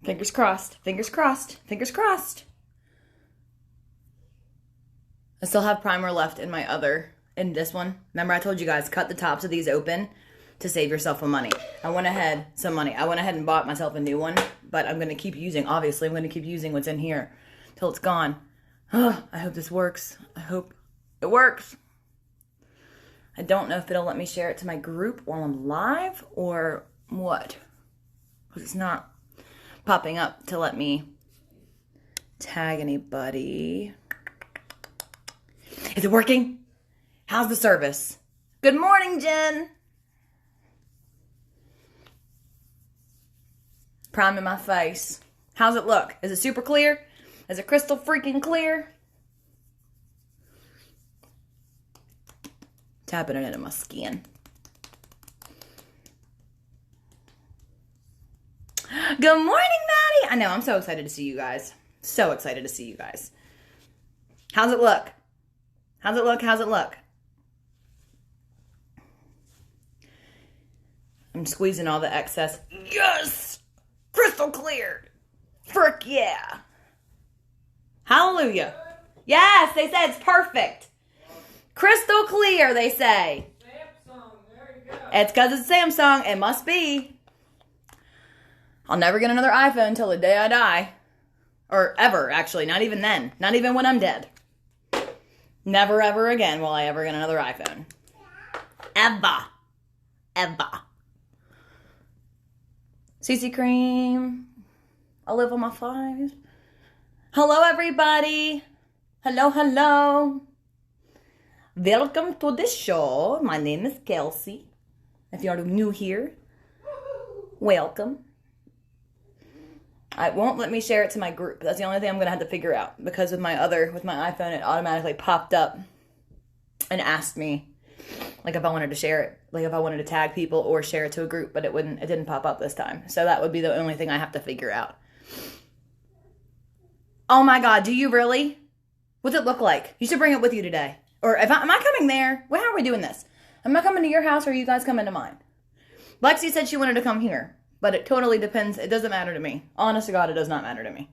Fingers crossed. Fingers crossed. Fingers crossed. I still have primer left in my in this one. Remember I told you guys, cut the tops of these open to save yourself some money. I went ahead and bought myself a new one, but I'm going to keep using, obviously, I'm going to keep using what's in here till it's gone. I hope this works. I hope it works. I don't know if it'll let me share it to my group while I'm live or what. Because it's not popping up to let me tag anybody. Is it working? How's the service? Good morning, Jen. Prime in my face. How's it look? Is it super clear? Is it crystal freaking clear? Tapping it into my skin. Good morning, Maddie. I know, I'm so excited to see you guys. So excited to see you guys. How's it look? How's it look? How's it look? I'm squeezing all the excess. Yes! Crystal clear. Frick yeah. Hallelujah. Yes, they said it's perfect. Crystal clear, they say. Samsung, there you go. It's because it's Samsung. It must be. I'll never get another iPhone until the day I die. Or ever, actually. Not even then. Not even when I'm dead. Never, ever again will I ever get another iPhone. Ever. Ever. CC cream. I live on my fives. Hello, everybody. Hello, hello. Welcome to the show. My name is Kelsey. If you're new here, welcome. It won't let me share it to my group. That's the only thing I'm going to have to figure out. Because with my iPhone, it automatically popped up and asked me, like, if I wanted to share it. Like, if I wanted to tag people or share it to a group. But it didn't pop up this time. So that would be the only thing I have to figure out. Oh my God, do you really? What's it look like? You should bring it with you today. Or am I coming there? How are we doing this? Am I coming to your house or are you guys coming to mine? Lexi said she wanted to come here. But it totally depends. It doesn't matter to me. Honest to God, it does not matter to me.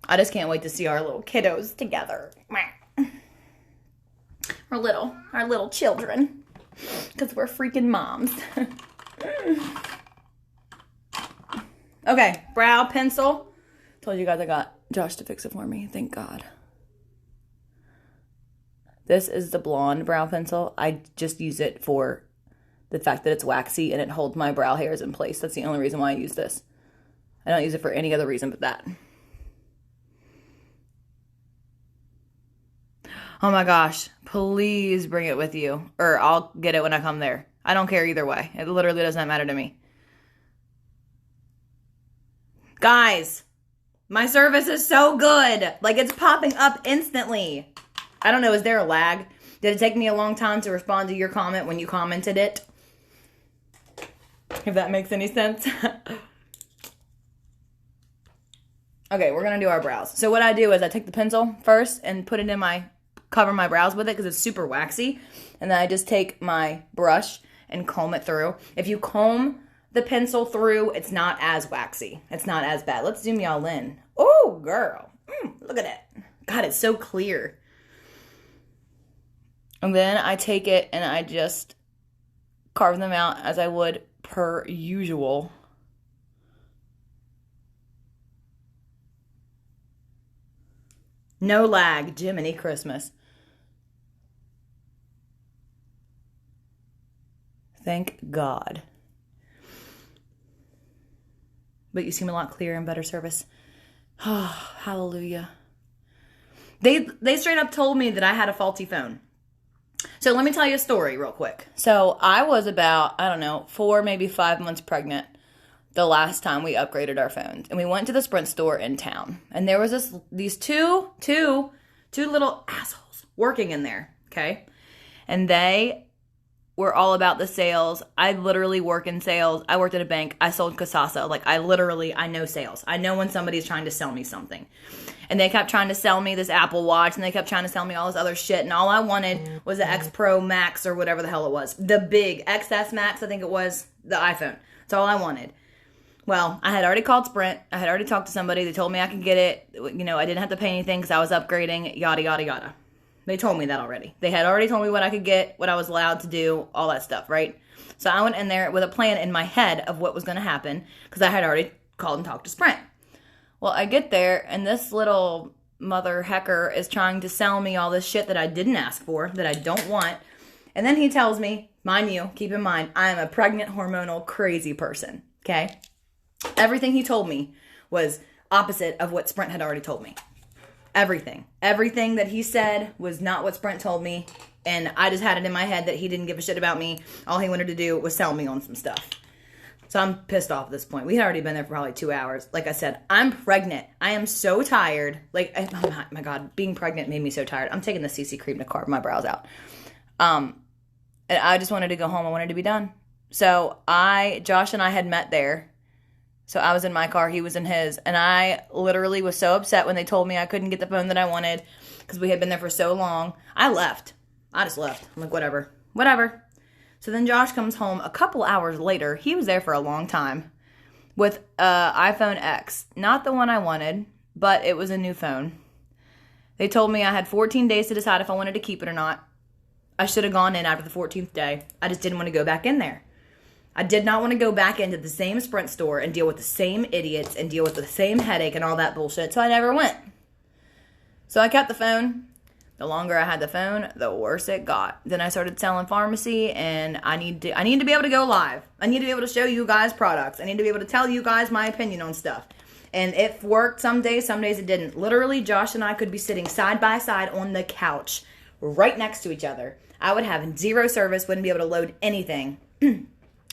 I just can't wait to see our little kiddos together. Our little children. Because we're freaking moms. Okay, brow pencil. Told you guys I got Josh to fix it for me. Thank God. This is the blonde brow pencil. I just use it for the fact that it's waxy and it holds my brow hairs in place. That's the only reason why I use this. I don't use it for any other reason but that. Oh my gosh. Please bring it with you. Or I'll get it when I come there. I don't care either way. It literally does not matter to me. Guys, my service is so good. Like, it's popping up instantly. I don't know. Is there a lag? Did it take me a long time to respond to your comment when you commented it? If that makes any sense. Okay, we're going to do our brows. So what I do is I take the pencil first and put it in cover my brows with it because it's super waxy. And then I just take my brush and comb it through. If you comb the pencil through, it's not as waxy. It's not as bad. Let's zoom y'all in. Oh, girl. Look at it. God, it's so clear. And then I take it and I just carve them out as I would per usual. No lag. Jiminy Christmas. Thank God. But you seem a lot clearer and better service. Oh, hallelujah. They straight up told me that I had a faulty phone. So let me tell you a story real quick. So I was about, 4, maybe 5 months pregnant the last time we upgraded our phones. And we went to the Sprint store in town. And there was these two little assholes working in there, okay? And they were all about the sales. I literally work in sales. I worked at a bank. I sold Kasasa. Like, I know sales. I know when somebody's trying to sell me something. And they kept trying to sell me this Apple Watch, and they kept trying to sell me all this other shit, and all I wanted was the X Pro Max or whatever the hell it was. The big XS Max, I think it was, the iPhone. That's all I wanted. Well, I had already called Sprint. I had already talked to somebody. They told me I could get it. You know, I didn't have to pay anything because I was upgrading, yada, yada, yada. They told me that already. They had already told me what I could get, what I was allowed to do, all that stuff, right? So I went in there with a plan in my head of what was going to happen because I had already called and talked to Sprint. Well, I get there, and this little mother hecker is trying to sell me all this shit that I didn't ask for, that I don't want. And then he tells me, mind you, keep in mind, I am a pregnant, hormonal, crazy person, okay? Everything he told me was opposite of what Sprint had already told me. Everything. Everything that he said was not what Sprint told me. And I just had it in my head that he didn't give a shit about me. All he wanted to do was sell me on some stuff. So I'm pissed off at this point. We had already been there for probably 2 hours. Like I said, I'm pregnant. I am so tired. Like, oh my God, being pregnant made me so tired. I'm taking the CC cream to carve my brows out. And I just wanted to go home. I wanted to be done. So Josh and I had met there. So I was in my car, he was in his, and I literally was so upset when they told me I couldn't get the phone that I wanted because we had been there for so long. I left. I just left. I'm like, whatever. So then Josh comes home a couple hours later. He was there for a long time with iPhone X. Not the one I wanted, but it was a new phone. They told me I had 14 days to decide if I wanted to keep it or not. I should have gone in after the 14th day. I just didn't want to go back in there. I did not want to go back into the same Sprint store and deal with the same idiots and deal with the same headache and all that bullshit, so I never went. So I kept the phone. The longer I had the phone, the worse it got. Then I started selling pharmacy, and I need to be able to go live. I need to be able to show you guys products. I need to be able to tell you guys my opinion on stuff. And it worked some days it didn't. Literally, Josh and I could be sitting side by side on the couch right next to each other. I would have zero service, wouldn't be able to load anything.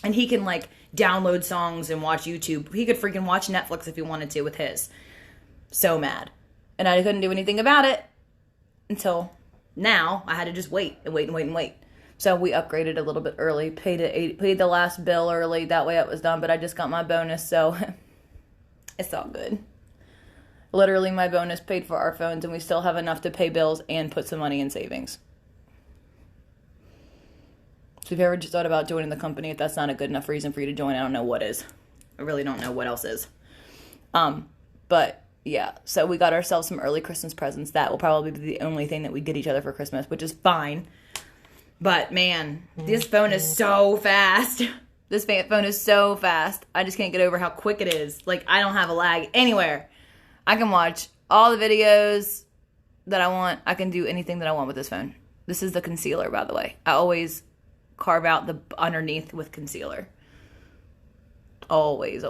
And he can, like, download songs and watch YouTube. He could freaking watch Netflix if he wanted to with his. So mad. And I couldn't do anything about it until now. I had to just wait. So we upgraded a little bit early. Paid the last bill early. That way it was done. But I just got my bonus, so it's all good. Literally, my bonus paid for our phones, and we still have enough to pay bills and put some money in savings. So if you ever just thought about joining the company, if that's not a good enough reason for you to join, I don't know what is. I really don't know what else is. But yeah, so we got ourselves some early Christmas presents. That will probably be the only thing that we get each other for Christmas, which is fine. But man, this phone is so fast. This phone is so fast. I just can't get over how quick it is. Like, I don't have a lag anywhere. I can watch all the videos that I want. I can do anything that I want with this phone. This is the concealer, by the way. I always carve out the underneath with concealer. Always.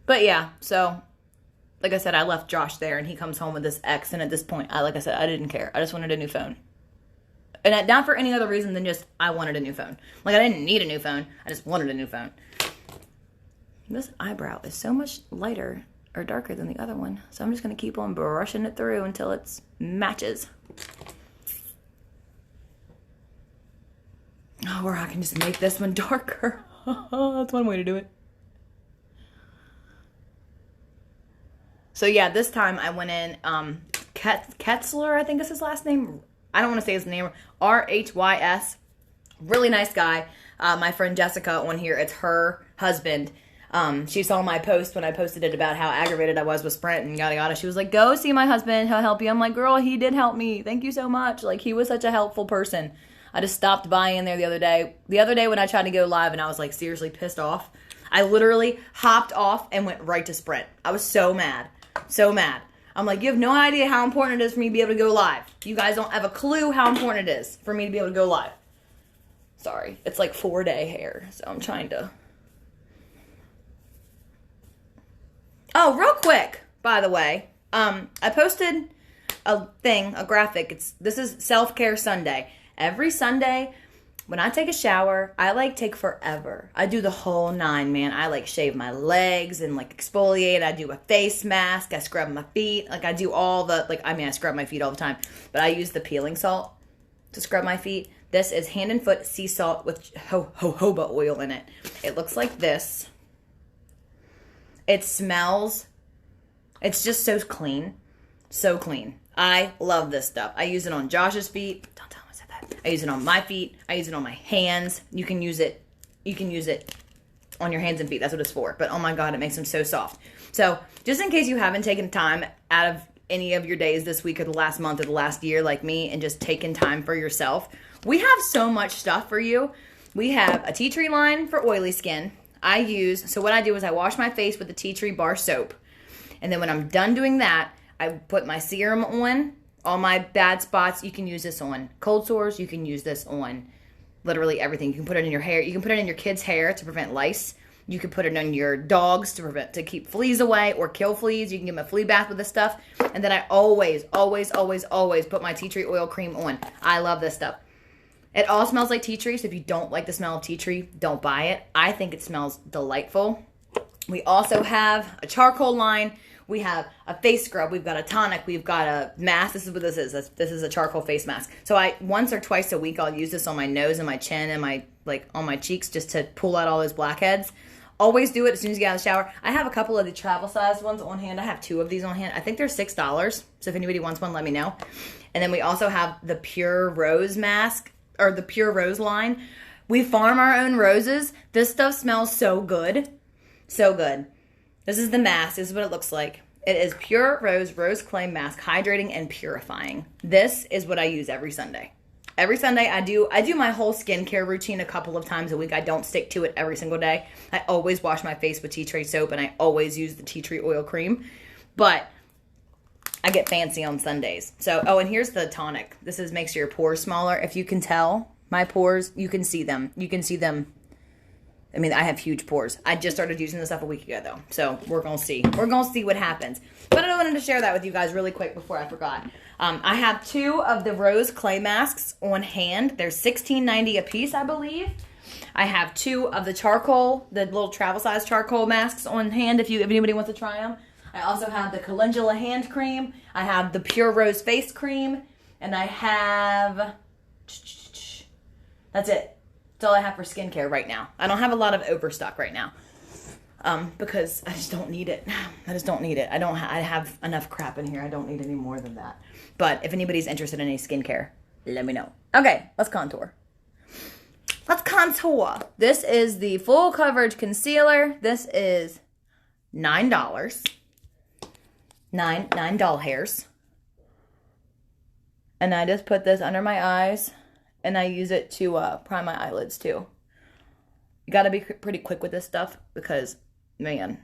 But yeah, so like I said, I left Josh there, and he comes home with this X, and at this point, like I said, I didn't care. I just wanted a new phone. And not for any other reason than just I wanted a new phone. Like, I didn't need a new phone. I just wanted a new phone. This eyebrow is so much lighter or darker than the other one. So I'm just going to keep on brushing it through until it matches. Oh, or I can just make this one darker. That's one way to do it. So yeah, this time I went in, Ketzler, I think is his last name. I don't want to say his name. R-H-Y-S. Really nice guy. My friend Jessica on here, it's her husband. She saw my post when I posted it about how aggravated I was with Sprint and yada yada. She was like, go see my husband, he'll help you. I'm like, girl, he did help me. Thank you so much. Like, he was such a helpful person. I just stopped by in there the other day. The other day when I tried to go live and I was like seriously pissed off, I literally hopped off and went right to Sprint. I was so mad. So mad. I'm like, you have no idea how important it is for me to be able to go live. You guys don't have a clue how important it is for me to be able to go live. Sorry. It's like 4-day hair, so I'm trying to... Oh, real quick, by the way, I posted a graphic. This is Self-Care Sunday. Every Sunday, when I take a shower, I take forever. I do the whole 9, man. I shave my legs and exfoliate. I do a face mask. I scrub my feet. I do all the, I scrub my feet all the time, but I use the peeling salt to scrub my feet. This is hand and foot sea salt with jojoba oil in it. It looks like this. It smells, it's just so clean. So clean. I love this stuff. I use it on Josh's feet. Don't tell him I said that. I use it on my feet. I use it on my hands. You can use it on your hands and feet. That's what it's for. But oh my God, it makes them so soft. So just in case you haven't taken time out of any of your days this week or the last month or the last year like me and just taken time for yourself, we have so much stuff for you. We have a tea tree line for oily skin. So what I do is I wash my face with the tea tree bar soap. And then when I'm done doing that, I put my serum on all my bad spots. You can use this on cold sores. You can use this on literally everything. You can put it in your hair. You can put it in your kids' hair to prevent lice. You can put it on your dogs to keep fleas away or kill fleas. You can give them a flea bath with this stuff. And then I always put my tea tree oil cream on. I love this stuff. It all smells like tea tree, so if you don't like the smell of tea tree, don't buy it. I think it smells delightful. We also have a charcoal line. We have a face scrub. We've got a tonic. We've got a mask. This is what this is. This is a charcoal face mask. So once or twice a week, I'll use this on my nose and my chin and on my cheeks just to pull out all those blackheads. Always do it as soon as you get out of the shower. I have a couple of the travel sized ones on hand. I have 2 of these on hand. I think they're $6. So if anybody wants one, let me know. And then we also have the Pure Rose mask, or the Pure Rose line. We farm our own roses. This stuff smells so good. So good. This is the mask. This is what it looks like. It is Pure Rose Clay Mask, hydrating and purifying. This is what I use every Sunday. Every Sunday I do my whole skincare routine a couple of times a week. I don't stick to it every single day. I always wash my face with tea tree soap and I always use the tea tree oil cream. But I get fancy on Sundays. So, and here's the tonic. This makes your pores smaller. If you can tell, my pores, you can see them. You can see them. I mean, I have huge pores. I just started using this stuff a week ago, though. So we're going to see. We're going to see what happens. But I wanted to share that with you guys really quick before I forgot. I have 2 of the Rose Clay masks on hand. They're $16.90 a piece, I believe. I have 2 of the little travel size charcoal masks on hand if anybody wants to try them. I also have the Calendula hand cream. I have the Pure Rose face cream. And I have... That's it. That's all I have for skincare right now. I don't have a lot of overstock right now. Because I just don't need it. I have enough crap in here. I don't need any more than that. But if anybody's interested in any skincare, let me know. Okay, let's contour. This is the full coverage concealer. This is $9. Nine doll hairs. And I just put this under my eyes. And I use it to prime my eyelids too. You gotta be pretty quick with this stuff because, man,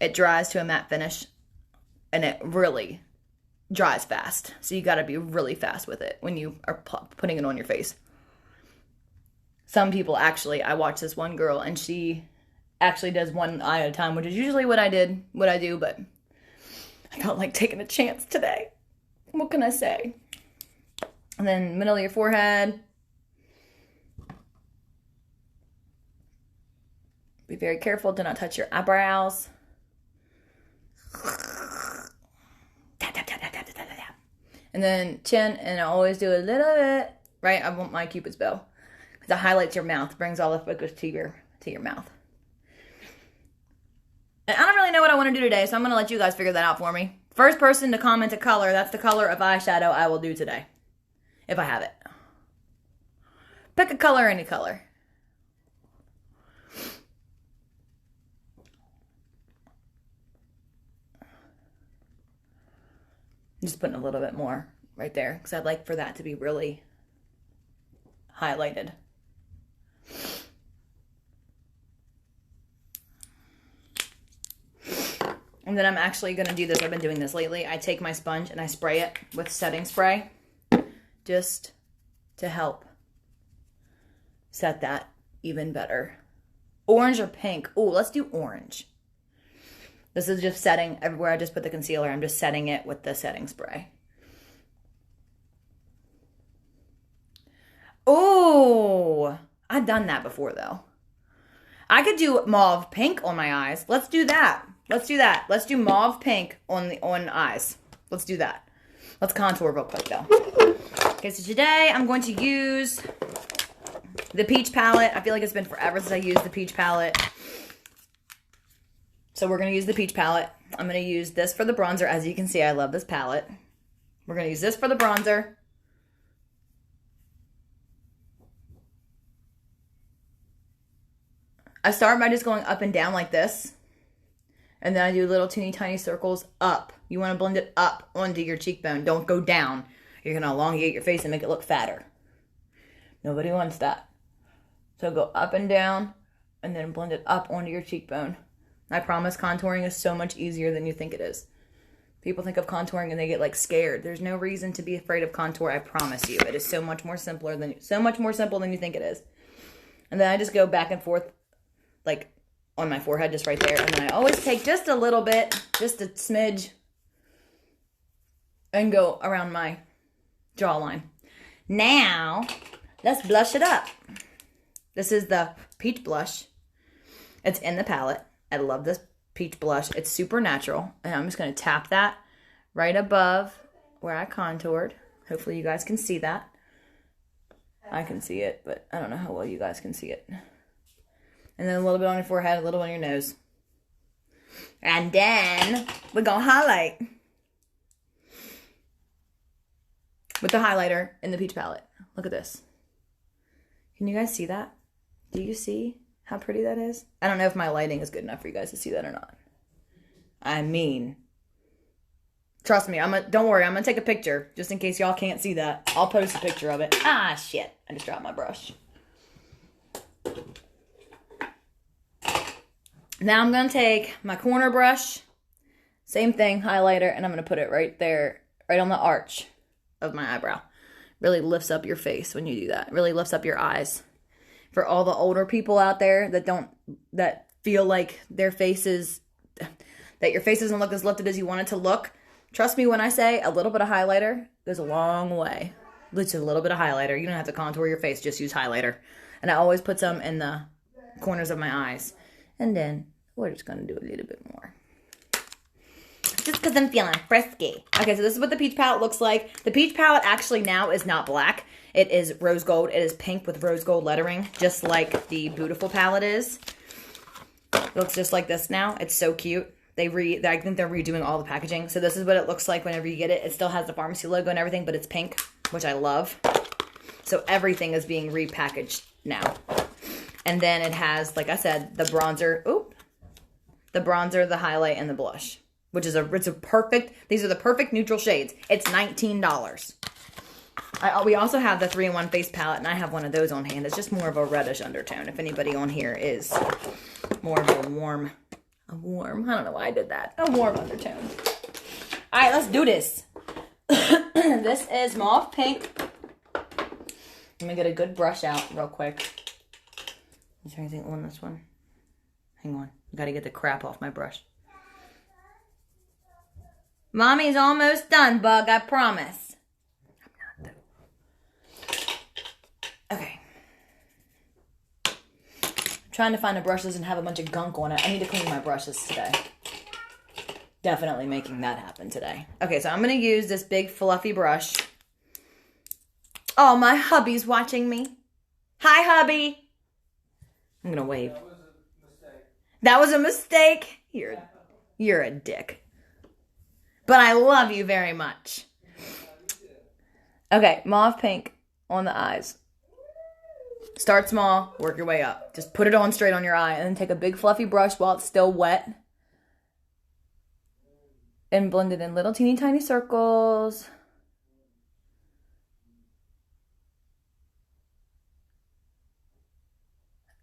it dries to a matte finish. And it really dries fast. So you gotta be really fast with it when you are putting it on your face. Some people I watched this one girl and she actually does one eye at a time, which is usually what I do, but I felt like taking a chance today. What can I say? And then middle of your forehead. Be very careful. Do not touch your eyebrows. And then chin, and I always do a little bit. Right, I want my Cupid's bow. Because it highlights your mouth. Brings all the focus to your mouth. And I don't really know what I want to do today, so I'm going to let you guys figure that out for me. First person to comment a color, that's the color of eyeshadow I will do today. If I have it. Pick a color, any color. I'm just putting a little bit more right there because I'd like for that to be really highlighted. And then I'm actually going to do this. I've been doing this lately. I take my sponge and I spray it with setting spray just to help set that even better. Orange or pink? Oh, let's do orange. This is just setting everywhere I just put the concealer. I'm just setting it with the setting spray. Oh, I've done that before though. I could do mauve pink on my eyes. Let's do that. Let's do that. Let's do mauve pink on eyes. Let's do that. Let's contour real quick though. Okay, so today I'm going to use the peach palette. I feel like it's been forever since I used the peach palette. So we're going to use the peach palette. I'm going to use this for the bronzer. As you can see, I love this palette. We're going to use this for the bronzer. I start by just going up and down like this. And then I do little teeny tiny circles up. You want to blend it up onto your cheekbone. Don't go down. You're going to elongate your face and make it look fatter. Nobody wants that. So go up and down and then blend it up onto your cheekbone. I promise contouring is so much easier than you think it is. People think of contouring and they get like scared. There's no reason to be afraid of contour. I promise you. It is so much more simple than you think it is. And then I just go back and forth like on my forehead, just right there. And then I always take just a little bit, just a smidge, and go around my jawline. Now, let's blush it up. This is the peach blush. It's in the palette. I love this peach blush. It's super natural. And I'm just going to tap that right above where I contoured. Hopefully you guys can see that. I can see it, but I don't know how well you guys can see it. And then a little bit on your forehead, a little on your nose. And then we're going to highlight with the highlighter in the peach palette. Look at this. Can you guys see that? Do you see how pretty that is? I don't know if my lighting is good enough for you guys to see that or not. I mean, trust me, don't worry, I'm going to take a picture just in case y'all can't see that. I'll post a picture of it. Ah, shit. I just dropped my brush. Now I'm going to take my corner brush, same thing, highlighter, and I'm going to put it right there, right on the arch of my eyebrow. Really lifts up your face when you do that. Really lifts up your eyes. For all the older people out there that feel like that your face doesn't look as lifted as you want it to look, trust me when I say a little bit of highlighter goes a long way. Just a little bit of highlighter. You don't have to contour your face, just use highlighter. And I always put some in the corners of my eyes. And then we're just going to do a little bit more. Just because I'm feeling frisky. Okay, so this is what the peach palette looks like. The peach palette actually now is not black. It is rose gold. It is pink with rose gold lettering, just like the Beautiful palette is. It looks just like this now. It's so cute. I think they're redoing all the packaging. So this is what it looks like whenever you get it. It still has the pharmacy logo and everything, but it's pink, which I love. So everything is being repackaged now. And then it has, like I said, the bronzer, the highlight, and the blush. Which is these are the perfect neutral shades. It's $19. We also have the 3-in-1 face palette, and I have one of those on hand. It's just more of a reddish undertone. If anybody on here is more of a warm, I don't know why I did that. A warm undertone. All right, let's do this. This is mauve pink. Let me get a good brush out real quick. Is there anything on this one? Hang on. Got to get the crap off my brush. Mommy's almost done, Bug. I promise. I'm not, though. Okay. I'm trying to find a brush that doesn't have a bunch of gunk on it. I need to clean my brushes today. Definitely making that happen today. Okay, so I'm going to use this big fluffy brush. Oh, my hubby's watching me. Hi, hubby. I'm going to wave. That was a mistake. You're a dick. But I love you very much. Okay, mauve pink on the eyes. Start small, work your way up. Just put it on straight on your eye and then take a big fluffy brush while it's still wet. And blend it in little teeny tiny circles.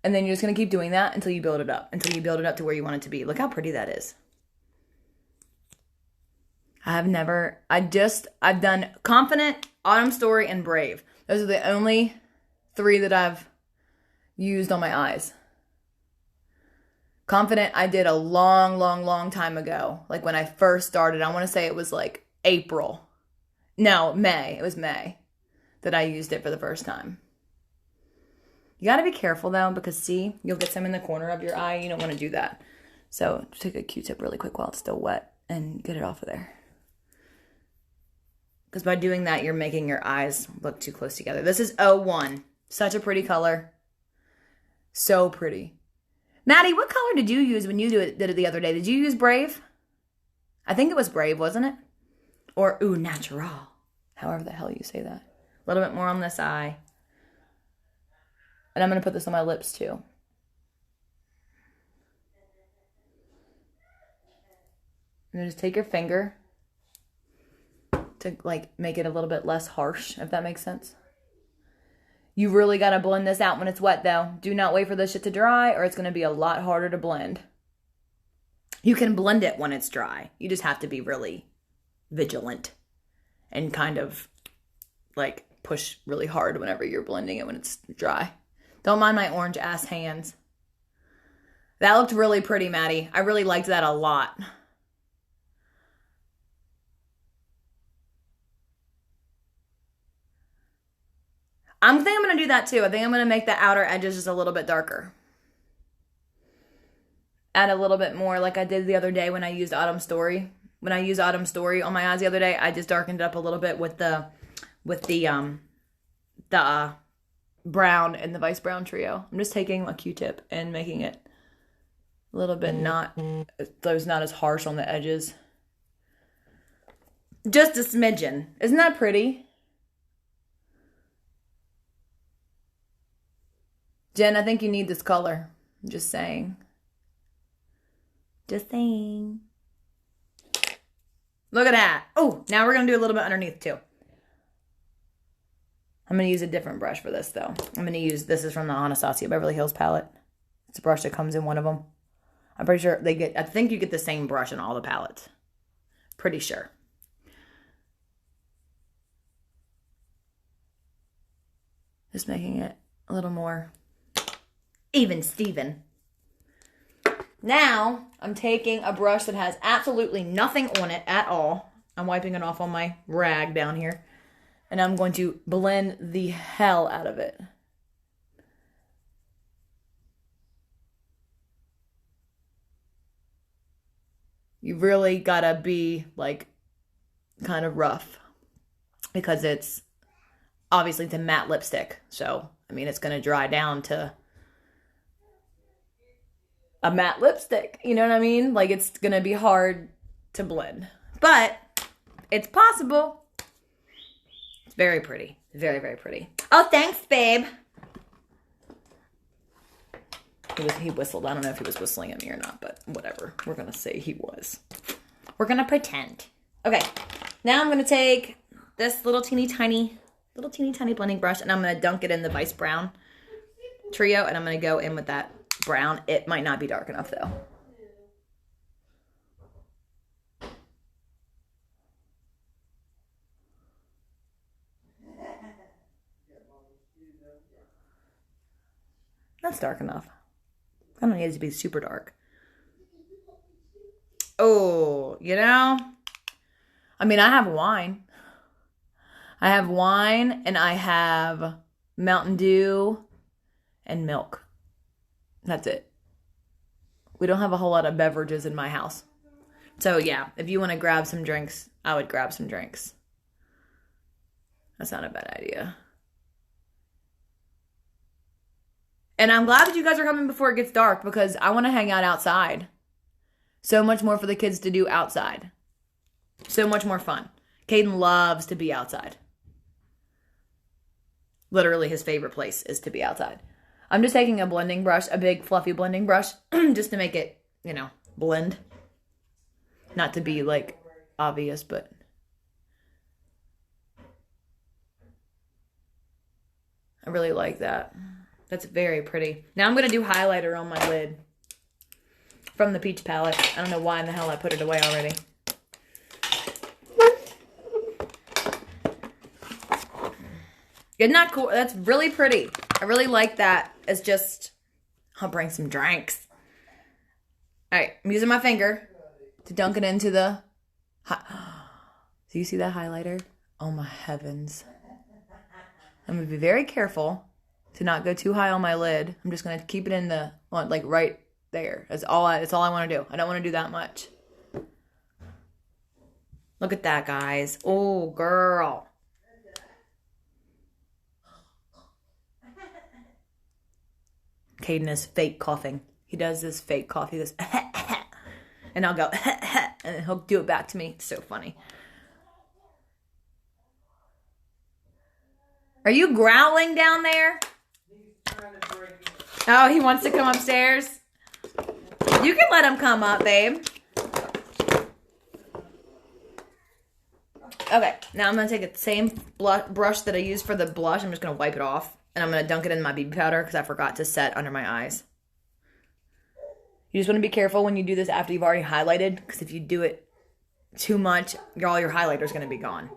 And then you're just going to keep doing that until you build it up. Until you build it up to where you want it to be. Look how pretty that is. I've done Confident, Autumn Story, and Brave. Those are the only 3 that I've used on my eyes. Confident, I did a long time ago. Like when I first started, I want to say it was like April. No, May. It was May that I used it for the first time. You got to be careful though, because see, you'll get some in the corner of your eye. You don't want to do that. So take a Q-tip really quick while it's still wet and get it off of there. Because by doing that, you're making your eyes look too close together. This is 01. Such a pretty color. So pretty. Maddie, what color did you use when you did it the other day? Did you use Brave? I think it was Brave, wasn't it? Or, Natural. However the hell you say that. A little bit more on this eye. And I'm going to put this on my lips too. And then just take your finger to like make it a little bit less harsh, if that makes sense. You really got to blend this out when it's wet though. Do not wait for this shit to dry or it's going to be a lot harder to blend. You can blend it when it's dry. You just have to be really vigilant and kind of like push really hard whenever you're blending it when it's dry. Don't mind my orange ass hands. That looked really pretty, Maddie. I really liked that a lot. I think I'm going to do that too. I think I'm going to make the outer edges just a little bit darker. Add a little bit more like I did the other day when I used Autumn Story. When I used Autumn Story on my eyes the other day, I just darkened it up a little bit with the brown and the Vice Brown Trio. I'm just taking a Q-tip and making it a little bit not as harsh on the edges. Just a smidgen. Isn't that pretty? Jen, I think you need this color. I'm just saying. Just saying. Look at that. Oh, now we're going to do a little bit underneath too. I'm going to use a different brush for this though. I'm going to use, this is from the Anastasia Beverly Hills palette. It's a brush that comes in one of them. I'm pretty sure I think you get the same brush in all the palettes. Pretty sure. Just making it a little more even Steven. Now, I'm taking a brush that has absolutely nothing on it at all. I'm wiping it off on my rag down here. And I'm going to blend the hell out of it. You really gotta be like kind of rough because it's obviously it's a matte lipstick. So, I mean, it's gonna dry down to a matte lipstick. You know what I mean? Like it's gonna be hard to blend, but it's possible. It's very pretty. Very, very pretty. Oh, thanks, babe. He whistled. I don't know if he was whistling at me or not, but whatever. We're going to say he was. We're going to pretend. Okay. Now I'm going to take this little teeny tiny blending brush and I'm going to dunk it in the Vice Brown Trio and I'm going to go in with that brown. It might not be dark enough though. That's dark enough. I don't need it to be super dark. Oh, you know? I mean, I have wine. I have wine and I have Mountain Dew and milk. That's it. We don't have a whole lot of beverages in my house. So yeah, if you want to grab some drinks, I would grab some drinks. That's not a bad idea. And I'm glad that you guys are coming before it gets dark because I want to hang out outside. So much more for the kids to do outside. So much more fun. Caden loves to be outside. Literally his favorite place is to be outside. I'm just taking a blending brush, a big fluffy blending brush, just to make it, you know, blend. Not to be like obvious, but I really like that. That's very pretty. Now I'm going to do highlighter on my lid from the Peach palette. I don't know why in the hell I put it away already. Isn't that cool? That's really pretty. I really like that. It's just, I'll bring some drinks. All right, I'm using my finger to dunk it into the, do you see that highlighter? Oh my heavens. I'm going to be very careful to not go too high on my lid. I'm just going to keep it in the, like right there. That's all I want to do. I don't want to do that much. Look at that, guys. Oh, girl. Caden is fake coughing. He does this fake cough. He goes, and I'll go, and he'll do it back to me. It's so funny. Are you growling down there? Oh, he wants to come upstairs? You can let him come up, babe. Okay, now I'm going to take the same brush that I used for the blush. I'm just going to wipe it off. And I'm going to dunk it in my BB powder because I forgot to set under my eyes. You just want to be careful when you do this after you've already highlighted. Because if you do it too much, all your highlighter is going to be gone.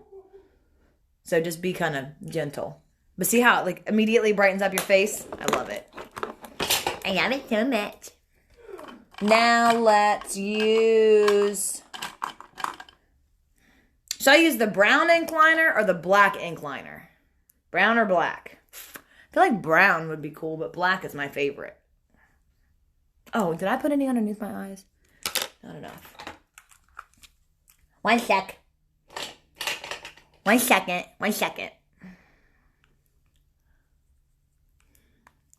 So just be kind of gentle. But see how it like immediately brightens up your face? I love it. I love it so much. Now let's use... Should I use the brown ink liner or the black ink liner? Brown or black? I feel like brown would be cool, but black is my favorite. Oh, did I put any underneath my eyes? Not enough. 1 sec. 1 second. 1 second.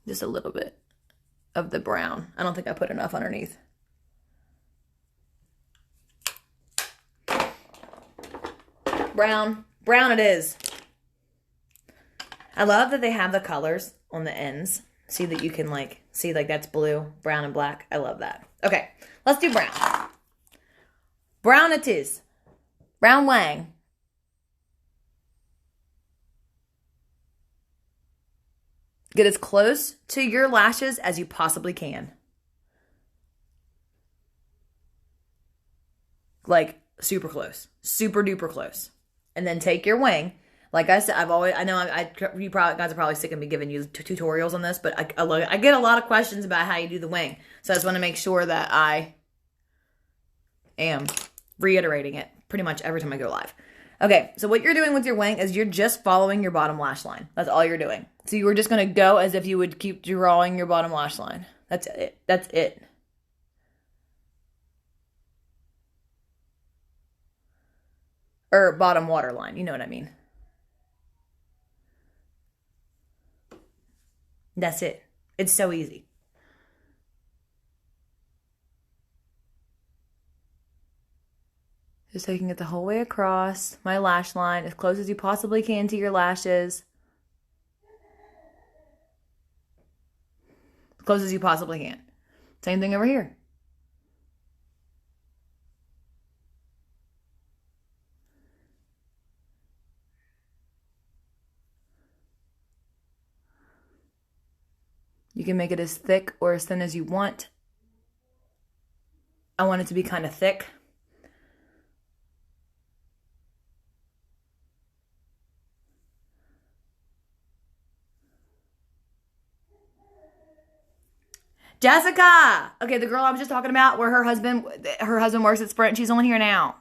Just a little bit of the brown. I don't think I put enough underneath. Brown. Brown it is. I love that they have the colors on the ends. See that you can like, see like that's blue, brown, and black. I love that. Okay, let's do brown. Brown it is. Brown Wang. Get as close to your lashes as you possibly can. Like super close. Super duper close. And then take your wing. Like I said, you guys are probably sick of me giving you tutorials on this, but I get a lot of questions about how you do the wing. So I just want to make sure that I am reiterating it pretty much every time I go live. Okay, so what you're doing with your wing is you're just following your bottom lash line. That's all you're doing. So you were just going to go as if you would keep drawing your bottom lash line. That's it. That's it. Or bottom waterline, you know what I mean. That's it. It's so easy. Just taking it the whole way across my lash line, as close as you possibly can to your lashes. As close as you possibly can. Same thing over here. You can make it as thick or as thin as you want. I want it to be kind of thick. Jessica! Okay, the girl I was just talking about where her husband works at Sprint. She's on here now.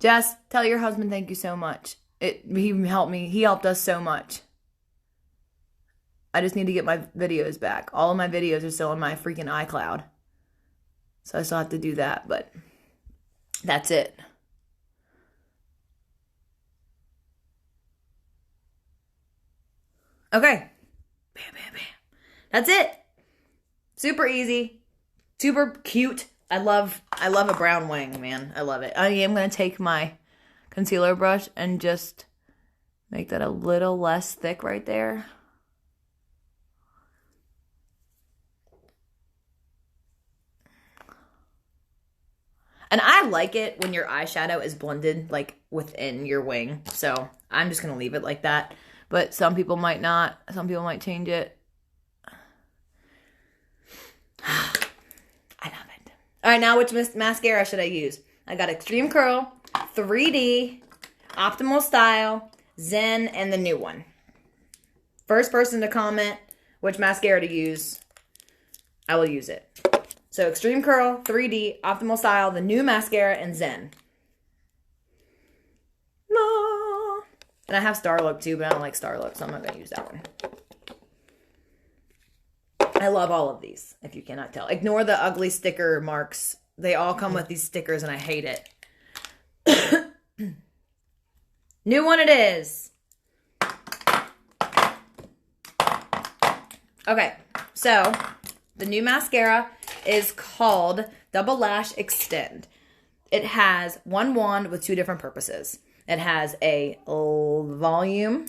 Jess, tell your husband thank you so much. He helped me. He helped us so much. I just need to get my videos back. All of my videos are still on my freaking iCloud. So I still have to do that, but that's it. Okay. Bam, bam, bam. That's it. Super easy. Super cute. I love a brown wing, man. I love it. I am going to take my concealer brush and just make that a little less thick right there. And I like it when your eyeshadow is blended like within your wing. So I'm just going to leave it like that. But some people might not. Some people might change it. I love it. All right, now which mascara should I use? I got Extreme Curl, 3D, Optimal Style, Zen, and the new one. First person to comment which mascara to use, I will use it. So Extreme Curl, 3D, Optimal Style, the new mascara, and Zen. And I have Starlook too, but I don't like Starlook, so I'm not going to use that one. I love all of these, if you cannot tell. Ignore the ugly sticker marks. They all come with these stickers, and I hate it. New one it is. Okay, so the new mascara is called Double Lash Extend. It has one wand with two different purposes. It has a volume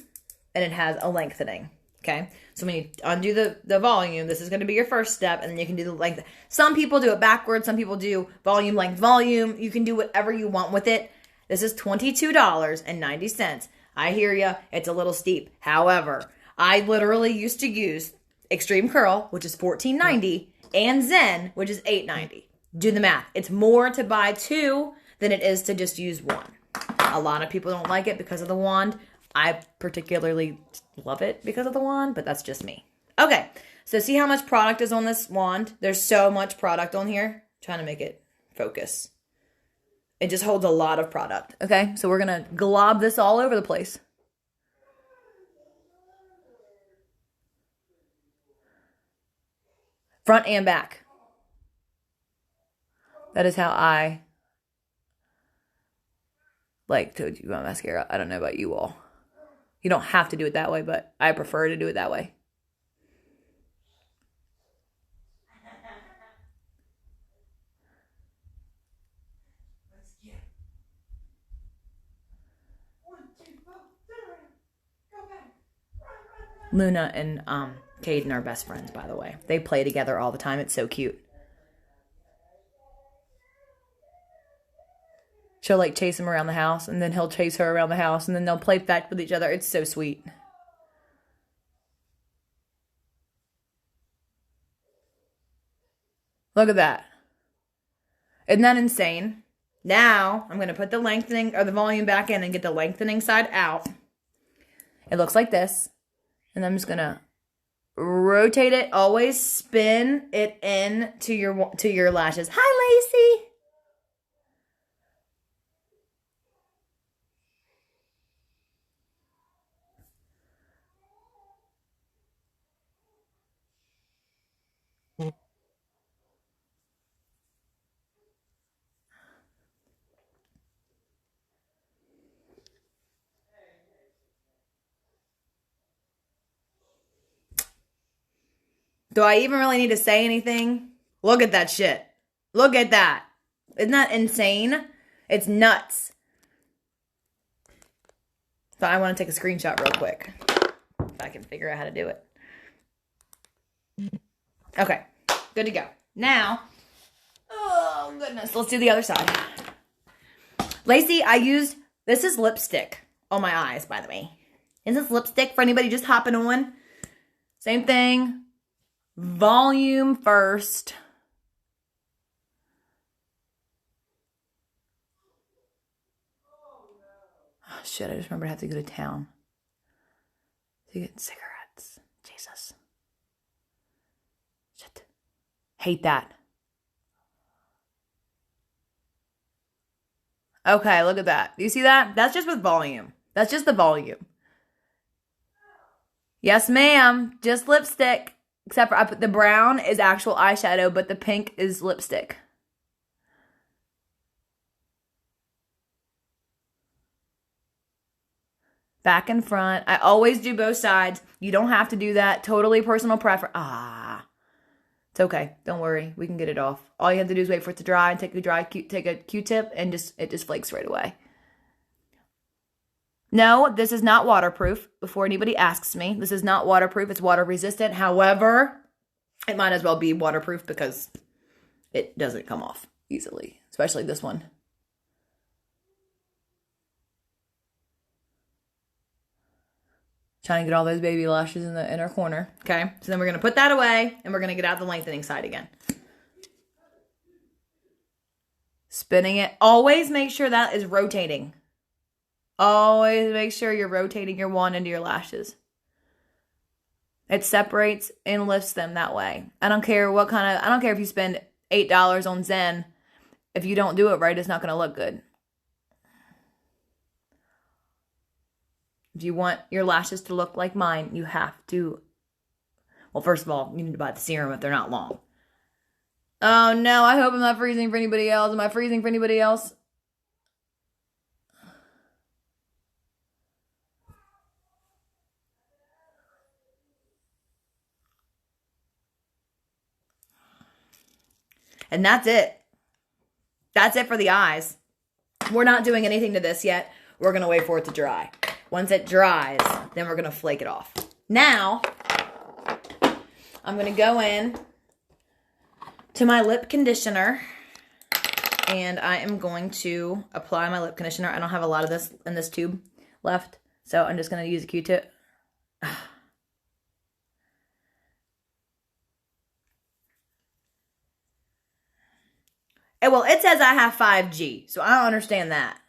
and it has a lengthening. Okay, so when you undo the volume, this is going to be your first step, and then you can do the length. Some people do it backwards. Some people do volume, length, volume. You can do whatever you want with it. This is $22.90. I hear you. It's a little steep. However, I literally used to use Extreme Curl, which is $14.90, and Zen, which is $8.90. Do the math. It's more to buy two than it is to just use one. A lot of people don't like it because of the wand. I particularly love it because of the wand, but that's just me. Okay, so see how much product is on this wand? There's so much product on here. I'm trying to make it focus. It just holds a lot of product. Okay, so we're going to glob this all over the place. Front and back. That is how I like to do my mascara. I don't know about you all. You don't have to do it that way, but I prefer to do it that way. Luna and Caden are best friends, by the way. They play together all the time. It's so cute. She'll like chase him around the house, and then he'll chase her around the house, and then they'll play fetch with each other. It's so sweet. Look at that. Isn't that insane? Now, I'm going to put the lengthening or the volume back in and get the lengthening side out. It looks like this. And I'm just going to rotate it. Always spin it in to your lashes. Hi, Lacey. Do I even really need to say anything? Look at that shit. Look at that. Isn't that insane? It's nuts. So I want to take a screenshot real quick. If I can figure out how to do it. Okay. Good to go. Now, oh goodness. Let's do the other side. Lacey, this is lipstick on my eyes, by the way. Is this lipstick for anybody just hopping on? Same thing. Volume first. Oh, shit, I just remembered I have to go to town to get cigarettes. Jesus. Shit. Hate that. Okay, look at that. Do you see that? That's just with volume. That's just the volume. Yes, ma'am. Just lipstick. Except for I put the brown is actual eyeshadow, but the pink is lipstick. Back and front. I always do both sides. You don't have to do that. Totally personal preference. It's okay. Don't worry. We can get it off. All you have to do is wait for it to dry and take a Q-tip and it just flakes right away. No, this is not waterproof. Before anybody asks me, this is not waterproof. It's water resistant. However, it might as well be waterproof because it doesn't come off easily, especially this one. Trying to get all those baby lashes in the inner corner. Okay, so then we're going to put that away and we're going to get out the lengthening side again. Spinning it. Always make sure that is rotating. Always make sure you're rotating your wand into your lashes. It separates and lifts them that way. I don't care if you spend $8 on Zen. If you don't do it right, it's not going to look good. If you want your lashes to look like mine, you have to, well, first of all, you need to buy the serum if they're not long. Oh no, I hope I'm not freezing for anybody else. Am I freezing for anybody else? And that's it. That's it for the eyes. We're not doing anything to this yet. We're going to wait for it to dry. Once it dries, then we're going to flake it off. Now, I'm going to go in to my lip conditioner. And I am going to apply my lip conditioner. I don't have a lot of this in this tube left. So I'm just going to use a Q-tip. Well, it says I have 5G, so I don't understand that.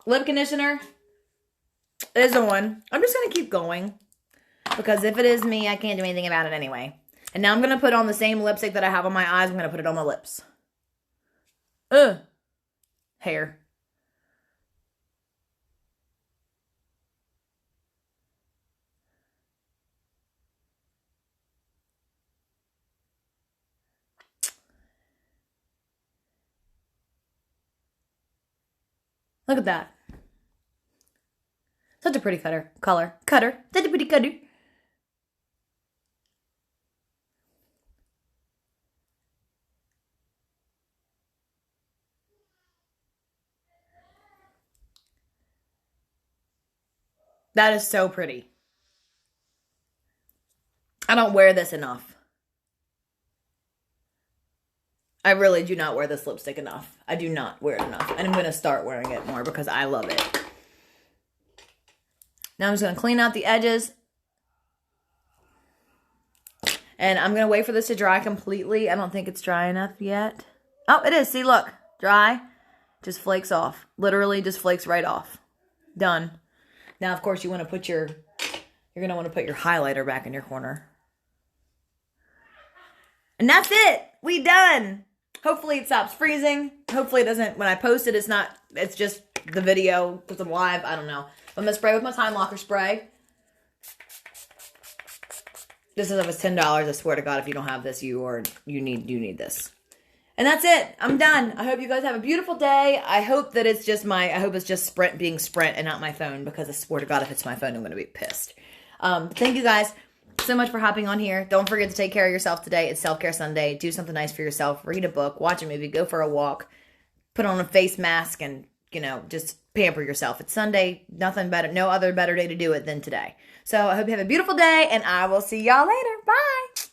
Lip conditioner is on. I'm just going to keep going. Because if it is me, I can't do anything about it anyway. And now I'm going to put on the same lipstick that I have on my eyes. I'm going to put it on my lips. Hair. Look at that. Such a pretty color. Cutter. Such a pretty cutter. That is so pretty. I don't wear this enough. I really do not wear this lipstick enough. I do not wear it enough. And I'm going to start wearing it more because I love it. Now I'm just going to clean out the edges. And I'm going to wait for this to dry completely. I don't think it's dry enough yet. Oh, it is. See, look. Dry. Just flakes off. Literally just flakes right off. Done. Now, of course, you want to put you're going to want to put your highlighter back in your corner. And that's it. We done. Hopefully it stops freezing. Hopefully it doesn't, when I post it, it's just the video because I'm live. I don't know. I'm going to spray with my Time Locker spray. This is $10. I swear to God, if you don't have this, you need this. And that's it. I'm done. I hope you guys have a beautiful day. I hope that it's just Sprint being Sprint and not my phone, because I swear to God, if it's my phone, I'm going to be pissed. Thank you guys so much for hopping on here. Don't forget to take care of yourself today. It's Self-Care Sunday. Do something nice for yourself. Read a book, watch a movie, go for a walk, put on a face mask, and, just pamper yourself. It's Sunday. No other better day to do it than today. So I hope you have a beautiful day, and I will see y'all later. Bye.